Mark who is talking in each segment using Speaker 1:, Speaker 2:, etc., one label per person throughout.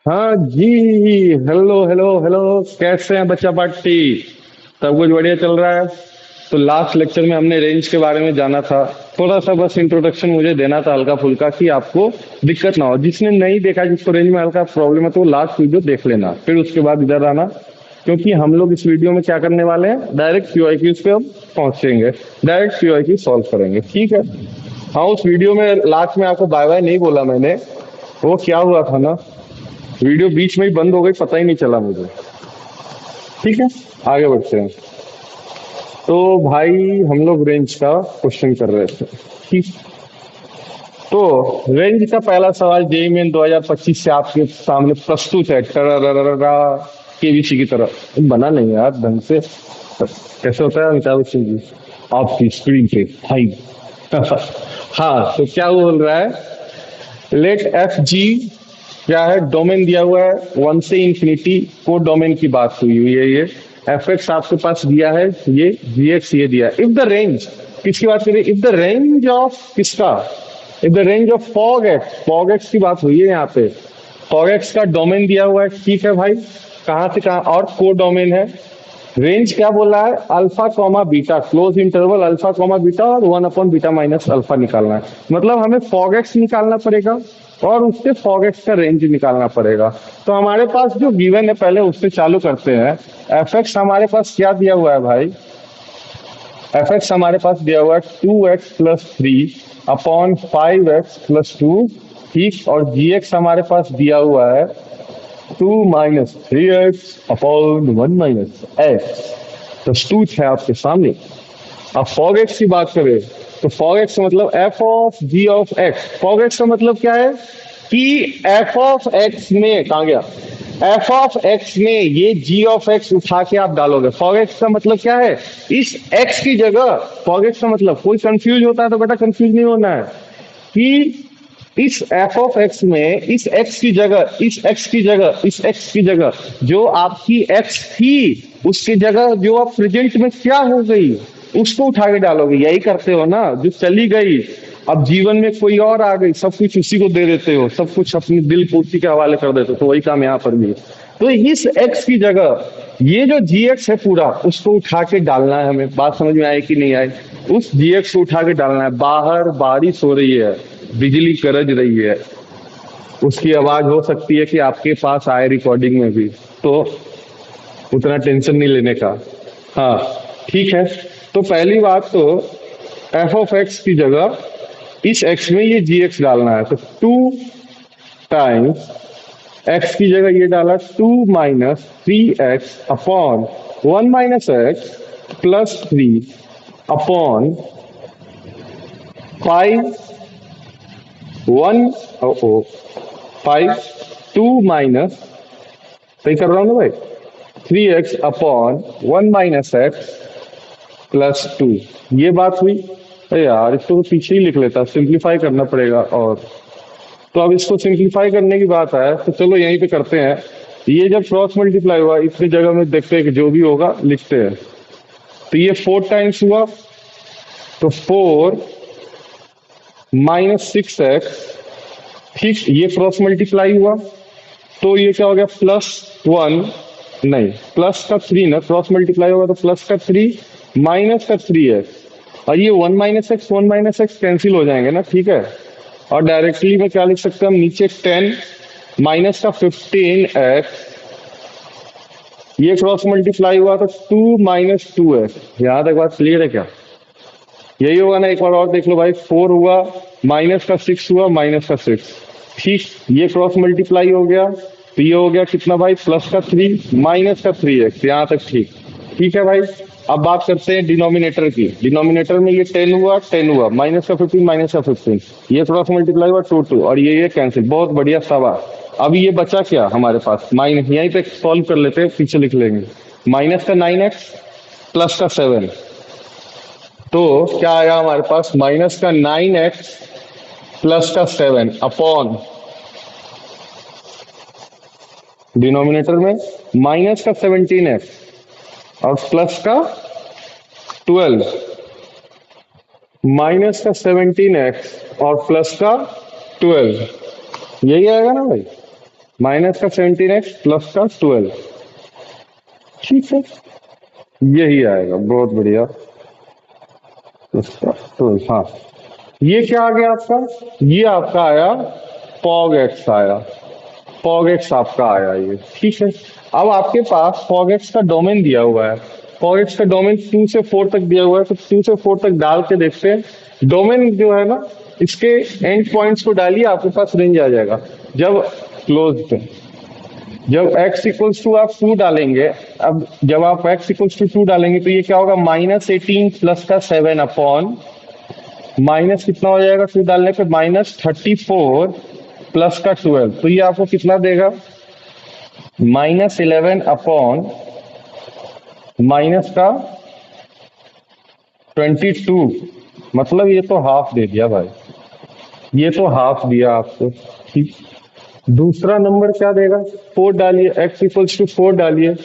Speaker 1: हाँ जी। Hello hello hello. कैसे हैं बच्चा पार्टी? सब कुछ बढ़िया चल रहा है। तो लास्ट लेक्चर में हमने रेंज के बारे में जाना था। थोड़ा सा बस इंट्रोडक्शन मुझे देना था हल्का फुल्का, कि आपको दिक्कत ना हो। जिसने नहीं देखा, जिसको रेंज में हल्का प्रॉब्लम है, तो लास्ट वीडियो देख लेना, फिर उसके बाद इधर आना। क्योंकि हम लोग इस वीडियो में क्या करने वाले हैं, डायरेक्ट क्यूआईक्यूज पे हम पहुंचेंगे। डायरेक्ट क्यूआईक्यू सॉल्व करेंगे, ठीक है? हाँ, उस वीडियो में लास्ट में आपको बाय बाय नहीं बोला मैंने। वो क्या हुआ था ना, वीडियो बीच में ही बंद हो गई, पता ही नहीं चला मुझे। ठीक है, आगे बढ़ते हैं। तो भाई, हम लोग रेंज का क्वेश्चन कर रहे थे। ठीक। तो रेंज का पहला सवाल जेईई मेन 2025 से आपके सामने प्रस्तुत है। टरररररा, केबीसी की तरह बना नहीं यार ढंग से। कैसे होता है अमिताभ बच्चन जी आपकी स्क्रीन पे भाई? हाँ, तो क्या बोल रहा है? लेट एफ जी क्या है, डोमेन दिया हुआ है 1 से इंफिनिटी। को डोमेन की बात हुई है ये। एफ एक्स आपके पास दिया है, ये जी एक्स ये दिया है। इफ द रेंज, किसकी बात करें? इफ द रेंज ऑफ किसका? If the range of fog x, fog x की बात हुई है यहाँ पे। फॉग एक्स का डोमेन दिया हुआ है, ठीक है भाई। कहाँ से कहाँ, और को डोमेन है। रेंज क्या बोला है? Alpha comma beta, close interval alpha comma beta और 1/बीटा माइनस अल्फा निकालना है। मतलब हमें फॉग एक्स निकालना पड़ेगा और उससे फॉग एक्स का रेंज निकालना पड़ेगा। तो हमारे पास जो गिवन है, पहले उससे चालू करते हैं। एफ एक्स हमारे पास क्या दिया हुआ है भाई? एफ एक्स हमारे पास दिया हुआ है 2x+3 अपॉन 5x+2। ठीक, और जी एक्स हमारे पास दिया हुआ है 2 - 3x अपॉन 1 - x। प्रस्तुत है आपके सामने। अब फॉग एक्स की बात करें, तो फॉग एक्स का मतलब f of g of x. Fog x का मतलब क्या है कि एफ ऑफ एक्स में, कहा गया, एफ ऑफ एक्स में ये जी ऑफ एक्स उठा के आप डालोगे। फॉग एक्स का मतलब क्या है? इस एक्स की जगह, फॉग एक्स का मतलब, कोई कंफ्यूज होता है तो बेटा कंफ्यूज नहीं होना है, कि इस एफ ऑफ एक्स में इस एक्स की जगह, इस एक्स की जगह, इस एक्स की जगह जो आपकी एक्स थी, उसकी जगह जो अब प्रेजेंट में क्या हो गई, उसको उठा के डालोगे। यही करते हो ना, जो चली गई, अब जीवन में कोई और आ गई, सब कुछ उसी को दे देते हो, सब कुछ अपनी दिल को उसी के हवाले कर देते हो। तो वही काम यहाँ पर भी है। तो इस एक्स की जगह ये जो जी एक्स है पूरा, उसको उठा के डालना है हमें। बात समझ में आई कि नहीं आई? उस जी एक्स को उठा के डालना है। बाहर बारिश हो रही है, बिजली गरज रही है, उसकी आवाज हो सकती है कि आपके पास आए रिकॉर्डिंग में भी। तो उतना टेंशन नहीं लेने का। हाँ, ठीक है। तो पहली बात तो, एफ ऑफ एक्स की जगह इस एक्स में ये जी एक्स डालना है। तो 2 टाइम्स एक्स की जगह ये डाला 2 - 3x अपॉन 1 - x+3 अपॉन 5 सही कर रहा हूँ ना भाई? 3x upon 1 - x+2। ये बात हुई। अरे यार, इसको तो पीछे ही लिख लेता, सिंप्लीफाई करना पड़ेगा। और तो अब इसको सिंप्लीफाई करने की बात है, तो चलो यहीं पे करते हैं। ये जब क्रॉस मल्टीप्लाई हुआ, इतनी जगह में देखते हैं कि जो भी होगा लिखते हैं। तो ये 4 टाइम्स हुआ, तो 4 - 6x। ठीक, ये क्रॉस मल्टीप्लाई हुआ, तो ये क्या हो गया? +1, नहीं प्लस का 3 ना, क्रॉस मल्टीप्लाई होगा तो प्लस का 3 माइनस का 3x। और ये 1 - x कैंसिल हो जाएंगे ना, ठीक है। और डायरेक्टली में क्या लिख सकते हैं हम? नीचे 10 माइनस का 15x। ये क्रॉस मल्टीप्लाई हुआ तो 2 - 2x। यहाँ तक बात क्लियर है क्या? यही होगा ना? एक बार और देख लो भाई। 4 हुआ, माइनस का 6 हुआ, माइनस का 6। ठीक, ये क्रॉस मल्टीप्लाई हो गया, तो ये हो गया कितना भाई? प्लस का 3 माइनस का 3x। यहाँ तक ठीक। ठीक है भाई। अब बात करते हैं डिनोमिनेटर की। डिनोमिनेटर में ये 10 हुआ, 10 हुआ, माइनस का 15, माइनस का 15। ये क्रॉस मल्टीप्लाई हुआ 2 और ये कैंसिल। बहुत बढ़िया सवाल। अब ये बचा क्या हमारे पास? माइनस, यहीं पे सॉल्व कर लेते हैं, पीछे लिख लेंगे। माइनस का 9x प्लस का 7। तो क्या आएगा हमारे पास? माइनस का 9x प्लस का 7 अपॉन, डिनोमिनेटर में माइनस का 17x और प्लस का 12। माइनस का 17x और प्लस का 12, यही आएगा ना भाई? माइनस का 17x प्लस का 12। ठीक है, यही आएगा, बहुत बढ़िया। इसका तो हाँ, ये क्या आ गया आपका, ये आपका आया पॉग एक्स आया, पॉग एक्स आपका आया ये। ठीक है, अब आपके पास पॉग एक्स का डोमेन दिया हुआ है, पॉग एक्स का डोमेन 2 से 4 तक दिया हुआ है, तो 2 से 4 तक डाल के देखते हैं। डोमेन जो है ना, इसके एंड पॉइंट्स को डालिए, आपके पास रेंज आ जाएगा। जब क्लोज पे, जब x इक्वल्स टू आप 2 डालेंगे, अब जब आप x इक्वल्स टू 2 डालेंगे तो ये क्या होगा, -18 प्लस का 7 अपॉन माइनस कितना हो जाएगा 2 डालने पे, -34 प्लस का 12। तो ये आपको कितना देगा, -11 अपॉन माइनस का 22। मतलब ये तो हाफ दे दिया भाई, ये तो हाफ दिया आपको। ठीक, दूसरा नंबर क्या देगा, 4 डालिए, x इक्वल्स टू 4 डालिए,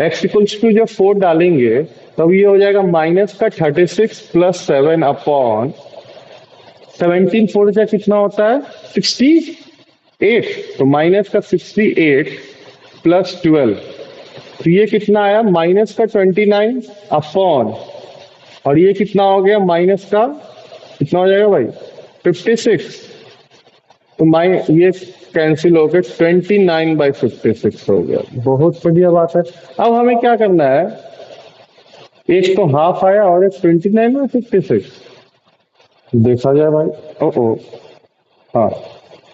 Speaker 1: x इक्वल्स टू जब 4 डालेंगे तब ये हो जाएगा -36 प्लस 7 अपॉन 17 4 का कितना होता है 68, तो माइनस का 68 प्लस 12, तो ये कितना आया -29 अपॉन, और ये कितना हो गया माइनस का कितना हो जाएगा भाई 56, तो ये कैंसिल हो गया, 29/56 हो गया। बहुत बढ़िया बात है। अब हमें क्या करना है, एक तो हाफ आया और एक 29/56, देखा जाए भाई। ओ हाँ,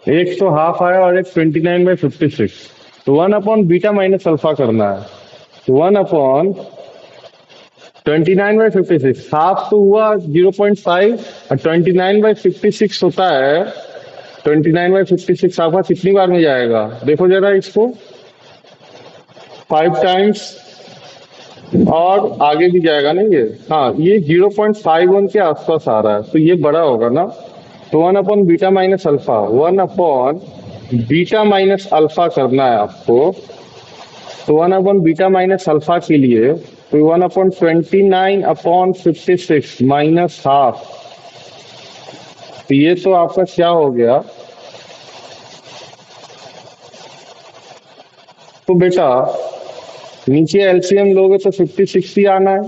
Speaker 1: एक तो हाफ आया और एक 29/56, तो 1 अपॉन बीटा माइनस अल्फा करना है, तो 1 अपॉन 29/56, हाफ तो हुआ 0.5 और 29/56 होता है, 29/56 आपका कितनी बार में जाएगा, देखो जरा इसको, 5 टाइम्स और आगे भी जाएगा ना ये। हाँ, ये 0.51 के आसपास आ रहा है, तो ये बड़ा होगा ना, तो 1 upon beta minus alpha, 1 upon beta minus alpha करना है आपको, तो 1 अपॉन बीटा माइनस अल्फा के लिए तो 1 अपॉन 29/56 माइनस हाफ, तो ये तो आपका क्या हो गया, तो बेटा नीचे एलसीएम लोगे तो 56 ही आना है,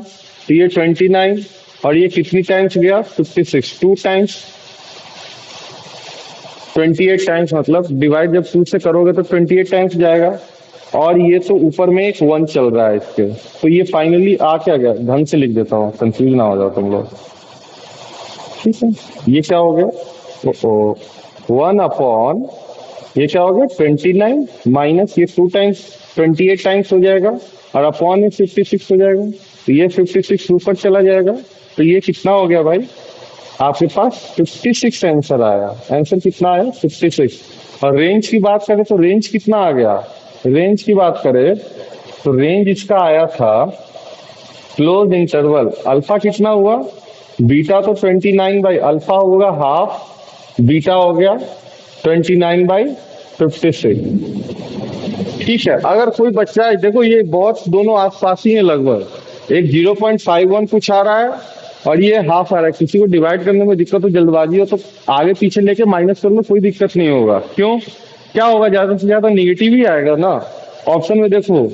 Speaker 1: तो ये 29 और ये कितनी टाइम्स गया 56, 2 टाइम्स, 28 टाइम्स, मतलब डिवाइड जब 2 से करोगे तो 28 टाइम्स जाएगा, और ये तो ऊपर में एक 1 चल रहा है इसके, तो ये फाइनली आ क्या गया, ढंग से लिख देता हूँ कंफ्यूज ना हो जाओ तुम लोग। ठीक है, ये क्या हो गया, 1 अपॉन ये क्या हो गया 29 माइनस ये 2 टाइम्स 28 टाइम्स हो जाएगा, और अपॉन में 56 हो जाएगा, तो ये 56 ऊपर चला जाएगा, तो ये कितना हो गया भाई, आपके पास 56 आंसर आया। आंसर कितना आया 56। और रेंज की बात करें तो रेंज कितना आ गया, रेंज की बात करें तो रेंज इसका आया था क्लोज इंटरवल, अल्फा कितना हुआ, बीटा तो 29 बाई अल्फा होगा हाफ, बीटा हो गया 29/56। ठीक है, अगर कोई बच्चा है, देखो ये बहुत दोनों आसपास ही है लगभग, एक 0.51 कुछ आ रहा है और ये हाफ आ रहा है, किसी को डिवाइड करने में दिक्कत हो, जल्दबाजी हो, तो आगे पीछे लेके माइनस कर लो, कोई दिक्कत नहीं होगा। क्यों, क्या होगा, ज्यादा से ज्यादा निगेटिव ही आएगा ना। ऑप्शन में देखो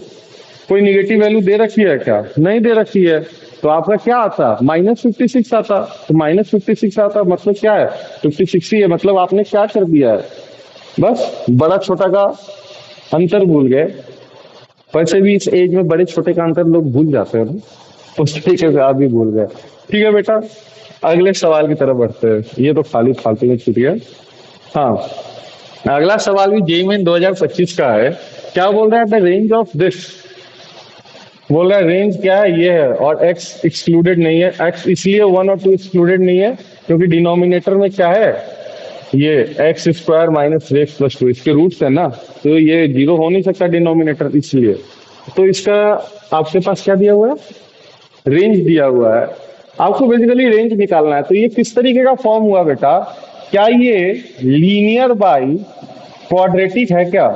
Speaker 1: कोई निगेटिव वैल्यू दे रखी है क्या, नहीं दे रखी है, तो आपका क्या आता -56 आता, तो -56 आता मतलब क्या है 56 ही है, मतलब आपने क्या कर दिया है, बस बड़ा छोटा का अंतर भूल गए। वैसे भी इस एज में बड़े छोटे का अंतर लोग भूल जाते हैं ना, उस तरीके से आप भी भूल गए। ठीक है बेटा, अगले सवाल की तरफ बढ़ते हैं, ये तो खाली फालतू में छूट गया। हाँ, अगला सवाल भी जेईई मेन 2025 का है। क्या बोल रहा है, द रेंज ऑफ दिस, बोल रहा है रेंज क्या है ये है, और x एक्सक्लूडेड नहीं है, x इसलिए 1 और 2 एक्सक्लूडेड नहीं है क्योंकि डिनोमिनेटर में क्या है, ये x² माइनस x प्लस 2 इसके रूट्स है ना, तो ये 0 हो नहीं सकता डिनोमिनेटर, इसलिए तो इसका आपके पास क्या दिया हुआ है, रेंज दिया हुआ है। आपको बेसिकली रेंज निकालना है, तो ये किस तरीके का फॉर्म हुआ बेटा, क्या ये लीनियर बाई क्वाड्रेटिक है, क्या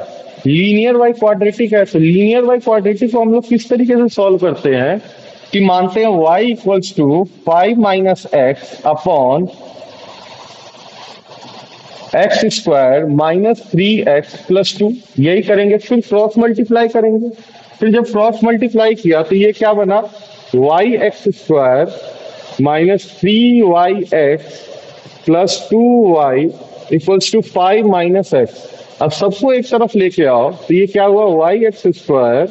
Speaker 1: लीनियर बाई क्वाड्रेटिक है, तो लीनियर बाई क्वाड्रेटिक को हम लोग किस तरीके से सॉल्व करते हैं कि मानते हैं y equals to 5 - x upon x square minus 3x+2, यही करेंगे। फिर क्रॉस मल्टीप्लाई करेंगे। फिर जब क्रॉस मल्टीप्लाई किया तो ये क्या बना, y(x²) -3y(x+2y) = 5 - x। अब सबको एक तरफ लेके आओ तो ये क्या हुआ, y(x²)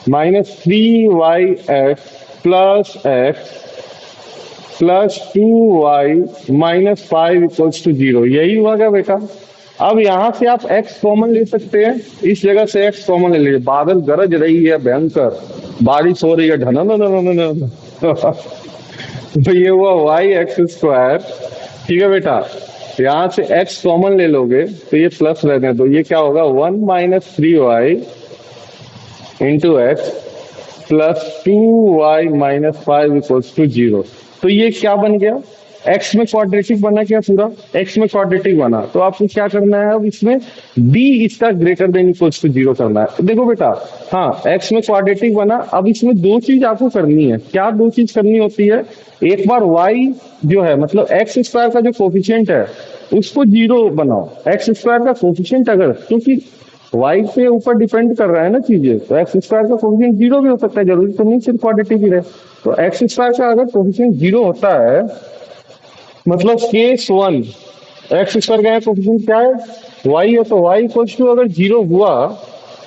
Speaker 1: -3y(x+2y) -5 = 0, यही हुआ क्या बेटा। अब यहां से आप x कॉमन ले सकते हैं, इस जगह से x कॉमन ले लीजिए। बादल गरज रही है भयंकर, बारिश हो रही है ढन। तो ये हुआ y(x²), ठीक है बेटा। यहाँ से x कॉमन ले लोगे तो ये प्लस रहने दो, ये क्या होगा 1 - 3y × x +2y -5 = 0। तो ये क्या बन गया, x में क्वाड्रेटिक बना क्या, पूरा x में क्वाड्रेटिक बना। तो आपको क्या करना है, अब इसमें b इसका ग्रेटर देन इक्वल टू 0 करना है। देखो बेटा, हाँ x में क्वाड्रेटिक बना, अब इसमें दो चीज आपको करनी है। क्या दो चीज करनी होती है, एक बार y जो है मतलब x² का जो कोफिशिएंट है उसको 0 बनाओ। x² का कोफिशिएंट अगर, क्योंकि वाई से ऊपर डिपेंड कर रहा है ना चीजें, तो x² का कोफिशिएंट 0 भी हो सकता है, जरूरी तो नहीं सिर्फ क्वाड्रेटिक ही रहे। तो x² का अगर कोफिशिएंट 0 होता है मतलब केस 1, x² का कोफिशिएंट क्या है, y है, तो y = अगर 0 हुआ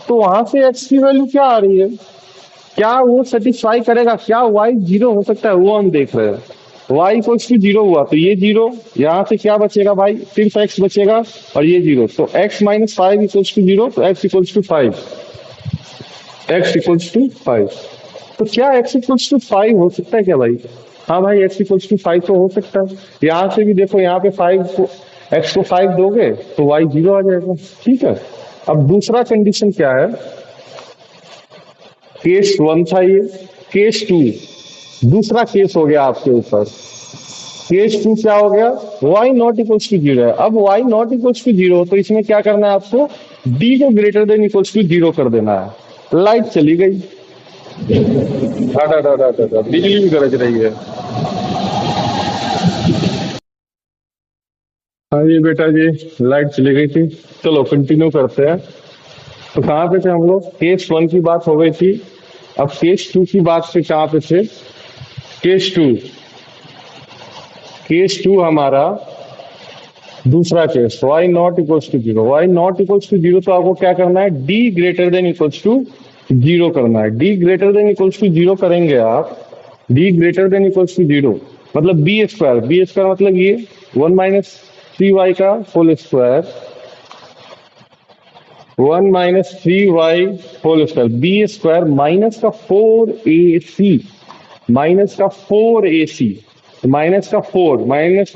Speaker 1: तो वहां से x की वैल्यू क्या आ रही है, क्या वो सेटिस्फाई करेगा, क्या y 0 हो सकता है, वो हम देख रहे हैं। y = 0 हुआ तो ये 0, यहाँ से क्या बचेगा भाई, सिर्फ x बचेगा और ये 0। तो x - 5 = 0, तो x = 5, x = 5। तो क्या x = 5 हो सकता है क्या भाई, हाँ भाई x = 5 तो हो सकता है। यहाँ से भी देखो, यहाँ पे 5 को, x को 5 दोगे तो y 0 आ जाएगा, ठीक है। अब दूसरा कंडीशन क्या है, केस 1 था ये, केस 2 दूसरा केस हो गया आपके ऊपर। केस 2 क्या हो गया, y ≠ 0 है। अब y ≠ 0 तो इसमें क्या करना है आपको, d को ग्रेटर देन इक्वल टू 0 कर देना है। लाइट चली गई, बिजली भी गरज रही है। हाँ जी बेटा जी, लाइट चली गई थी। चलो कंटिन्यू करते हैं। तो कहाँ पे थे हम लोग, केस 1 की बात हो गई थी। अब केस 2 की बात से कहाँ पे थे, केस 2 हमारा दूसरा केस, y ≠ 0। y ≠ 0 तो आपको क्या करना है, d greater than equal to 0 करना है। d greater than equal to 0 करेंगे आप, d greater than equal to 0 मतलब b² मतलब ये 1 - 3y का whole square, 1 - 3y whole square, b² minus का 4ac, माइनस का 4ac, माइनस का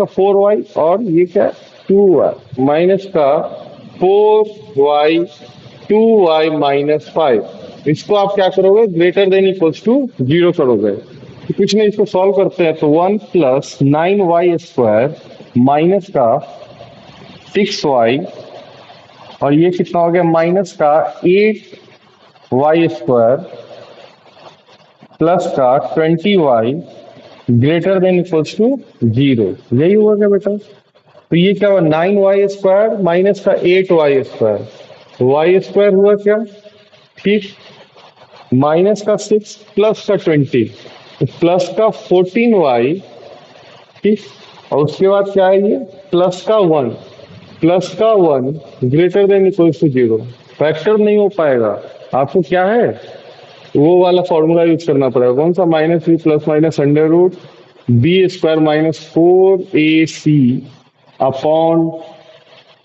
Speaker 1: 4y और ये क्या 2y, माइनस का 4y 2y -5। इसको आप क्या करोगे, ग्रेटर देन इक्वल टू 0 करोगे। तो कुछ नहीं, इसको सॉल्व करते हैं। तो 1 + 9y² माइनस का 6y और ये कितना हो गया, माइनस का 8y² प्लस का 20y greater than equals to 0, यही हुआ क्या बेटा। तो ये क्या हुआ, 9y² माइनस का 8y², y² हुआ क्या, ठीक, माइनस का 6 प्लस का 20, तो प्लस का 14y, ठीक, और उसके बाद क्या है ये प्लस का 1 greater than equals to 0। Factor नहीं हो पाएगा, आपको क्या है वो वाला फॉर्मूला यूज करना पड़ेगा। कौन सा, -b + -√b² -4ac upon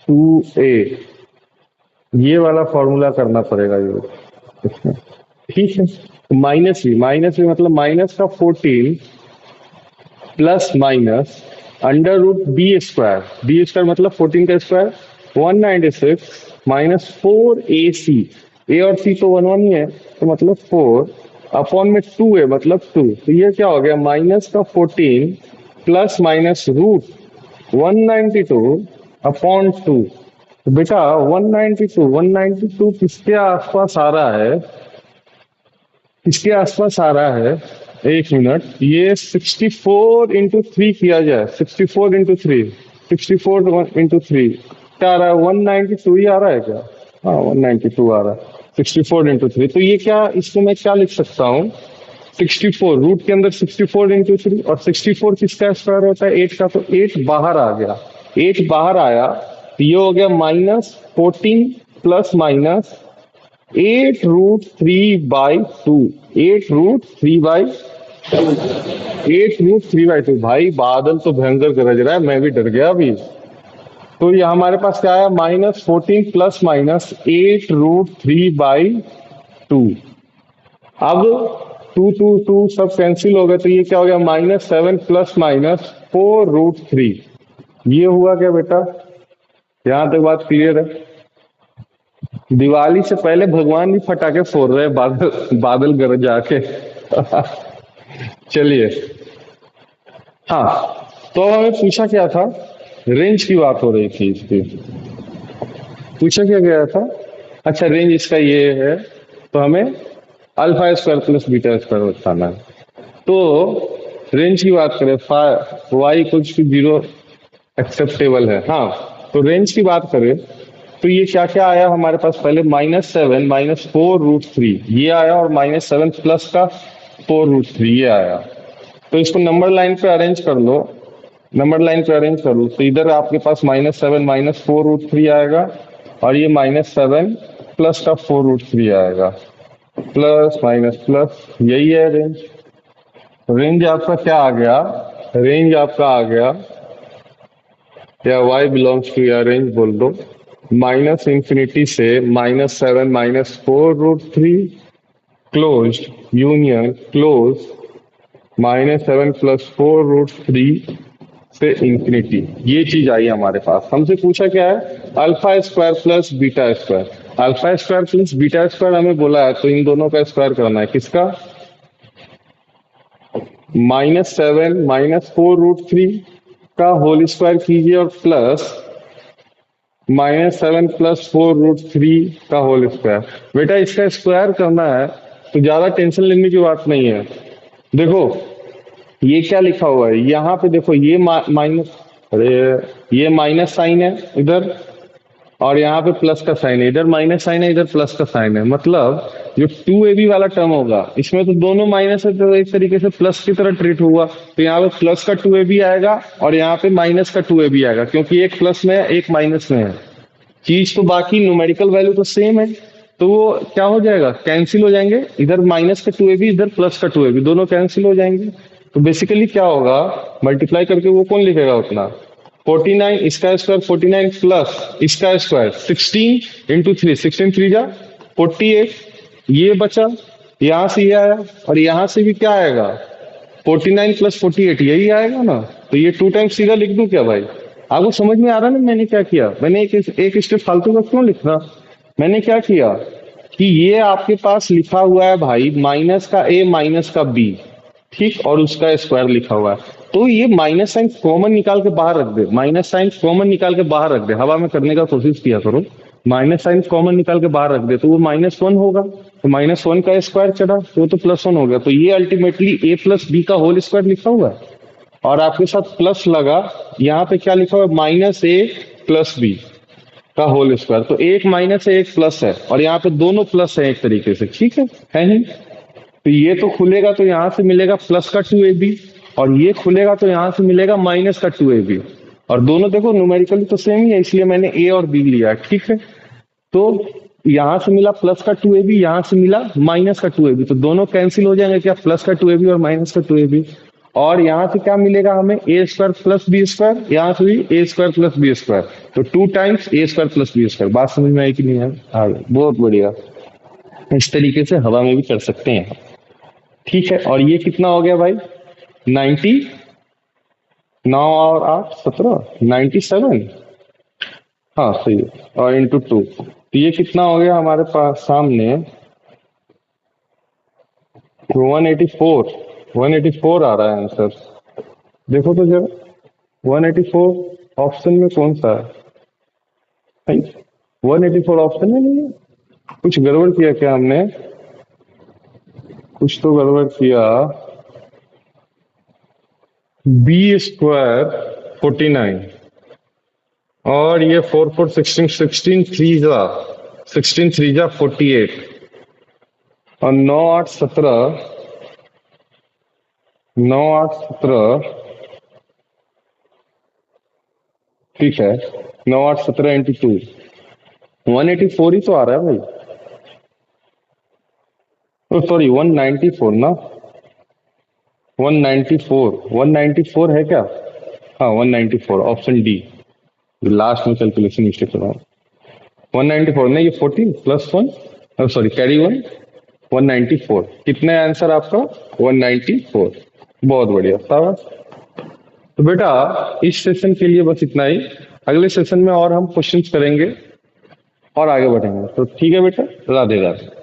Speaker 1: 2a, ये वाला फॉर्मूला करना पड़ेगा यूज, ठीक है। माइनस भी मतलब माइनस का 14 प्लस माइनस √b² मतलब 14 का स्क्वायर 196 -4ac, ए और सी तो 1 1 ही है, तो मतलब 4 अपॉन में 2 है मतलब 2। तो ये क्या हो गया, माइनस का 14 प्लस माइनस √192 अपॉन 2। तो बेटा 192 किसके आसपास आ रहा है, किसके आसपास आ रहा है, एक मिनट, ये 64 × 3 किया जाए, 64 × 3 64 into 3 क्या आ रहा है? 192 ही आ रहा है क्या? हाँ 192 आ रहा है। 64 into 3, तो ये क्या, इसको मैं क्या लिख सकता हूँ? 64 रूट के अंदर 64 into 3, और 64 किसका स्क्वायर होता है? 8 का। तो 8 बाहर आ गया, 8 बाहर आया तो ये हो गया -14 प्लस माइनस 8√3/2। 8√3/2 भाई बादल तो भयंकर गरज रहा है, मैं भी डर गया अभी। तो ये हमारे पास क्या है? -14 प्लस माइनस 8√3/2। अब 2 2 2 सब कैंसिल हो गए, तो ये क्या हो गया? -7 प्लस माइनस 4√3। ये हुआ क्या बेटा? यहाँ तक बात क्लियर है? दिवाली से पहले भगवान भी फटाके फोड़ रहे हैं, बादल बादल गरज आके। चलिए, हाँ, तो हमें पूछा क्या था? रेंज की बात हो रही थी इसकी। पूछा क्या गया था? अच्छा, रेंज इसका ये है, तो हमें alpha square plus beta square बताना है। तो रेंज की बात करें, y इक्वल्स टू 0 एक्सेप्टेबल है। हाँ, तो रेंज की बात करें तो ये क्या क्या आया हमारे पास? पहले -7 -4√3 ये आया, और -7 प्लस का 4√3 ये आया। तो इसको नंबर लाइन पे अरेंज कर लो, नंबर लाइन पे अरेंज कर लो, तो इधर आपके पास -7 -4√3 आएगा, और ये -7 प्लस का 4√3 आएगा, प्लस माइनस प्लस, यही है रेंज। रेंज आपका क्या आ गया? रेंज आपका आ गया, या y बिलोंग्स टू, या रेंज बोल दो, -∞ से -7 -4√3 क्लोज यूनियन क्लोज -7 प्लस 4√3 से इंफिनिटी। ये चीज आई हमारे पास। हमसे पूछा क्या है? Alpha square plus beta square. Alpha square plus beta square हमें बोला है, तो इन दोनों का स्क्वायर करना है। किसका? -7 -4√3 का होल स्क्वायर कीजिए, और प्लस -7 प्लस 4√3 का होल स्क्वायर। बेटा इसका स्क्वायर करना है तो ज्यादा टेंशन लेने की बात नहीं है। देखो ये क्या लिखा हुआ है यहाँ पे, देखो ये माइनस, अरे ये माइनस साइन है इधर, और यहाँ पे प्लस का साइन है। इधर माइनस साइन है, इधर प्लस का साइन है। मतलब जो 2ab वाला टर्म होगा इसमें तो दोनों माइनस है, तो एक तरीके से प्लस की तरह ट्रीट हुआ। तो यहाँ पे प्लस का 2ab आएगा, और यहाँ पे माइनस का 2ab आएगा, क्योंकि एक प्लस में है एक माइनस में है। चीज तो बाकी न्यूमेरिकल वैल्यू तो सेम है, तो वो क्या हो जाएगा? कैंसिल हो जाएंगे। इधर माइनस का 2ab, इधर प्लस का 2ab, दोनों कैंसिल हो जाएंगे। तो बेसिकली क्या होगा? मल्टीप्लाई करके वो कौन लिखेगा उतना? 49 इसका स्क्वायर, 49 प्लस इसका स्क्वायर, 16 into 3, 16 3 जा 48, ये बचा, यहां से ये आया, और यहां से भी क्या आएगा? 49 प्लस 48 यही आएगा ना। तो ये 2 टाइम्स सीधा लिख दूं क्या भाई? आपको समझ में आ रहा है ना मैंने क्या किया? मैंने एक स्टेप फालतू का क्यों लिखना? मैंने क्या किया कि ये आपके पास लिखा हुआ है भाई, माइनस का a माइनस का b, ठीक, और उसका स्क्वायर लिखा हुआ है। तो ये माइनस साइन कॉमन निकाल के बाहर रख दे, माइनस साइन कॉमन निकाल के बाहर रख दे, हवा में करने का कोशिश किया करो। माइनस साइन कॉमन निकाल के बाहर रख दे तो वो -1 होगा, तो -1 का स्क्वायर चढ़ा तो वो तो +1 हो गया। तो ये अल्टीमेटली a प्लस बी का होल स्क्वायर लिखा हुआ है, और आपके साथ प्लस लगा, यहाँ पे क्या लिखा हुआ है? -a प्लस बी का होल स्क्वायर। तो एक माइनस है एक प्लस है, और यहाँ पे दोनों प्लस है एक तरीके से, ठीक है ही। तो ये तो खुलेगा तो यहाँ से मिलेगा प्लस का 2ab, और ये खुलेगा तो यहाँ से मिलेगा माइनस का 2ab, और दोनों देखो न्यूमेरिकली तो सेम ही है, इसलिए मैंने a और b लिया, ठीक है। तो यहाँ से मिला प्लस का 2ab, यहाँ से मिला माइनस का 2ab, तो दोनों कैंसिल हो जाएंगे क्या? प्लस का 2ab और माइनस का 2ab। और यहाँ से क्या मिलेगा हमें? a square plus b square, यहाँ से भी a square plus b square, तो 2 times a square plus b square. बात समझ में आई कि नहीं है? हाँ, बहुत बढ़िया। इस तरीके से हवा में भी कर सकते हैं, ठीक है। और ये कितना हो गया भाई? 90, 9 और 8 17, 97, हाँ सही है, और इंटू 2, तो ये कितना हो गया हमारे पास सामने? 184, 184 आ रहा है आंसर। देखो तो जरा 184 ऑप्शन में कौन सा है? 184 ऑप्शन में नहीं है। कुछ गड़बड़ किया क्या हमने? कुछ तो गड़बड़ किया। बी स्क्वायर 49, और ये 4 4 16 16 48 और 9 8 17 ठीक है। 9 8 17 इंटू 2 184 ही तो आ रहा है भाई। ओ सॉरी 194 ना। 194 है क्या? हाँ 194 ऑप्शन डी। लास्ट में कैलकुलेशन मिस्टेक कर रहा हूँ। 194 नहीं, ये 14 +1 सॉरी कैरी 1 194। कितने आंसर आपका? 194। बहुत बढ़िया शाबाश। तो बेटा इस सेशन के लिए बस इतना ही। अगले सेशन में और हम क्वेश्चंस करेंगे और आगे बढ़ेंगे। तो ठीक है बेटा, राधे राधे।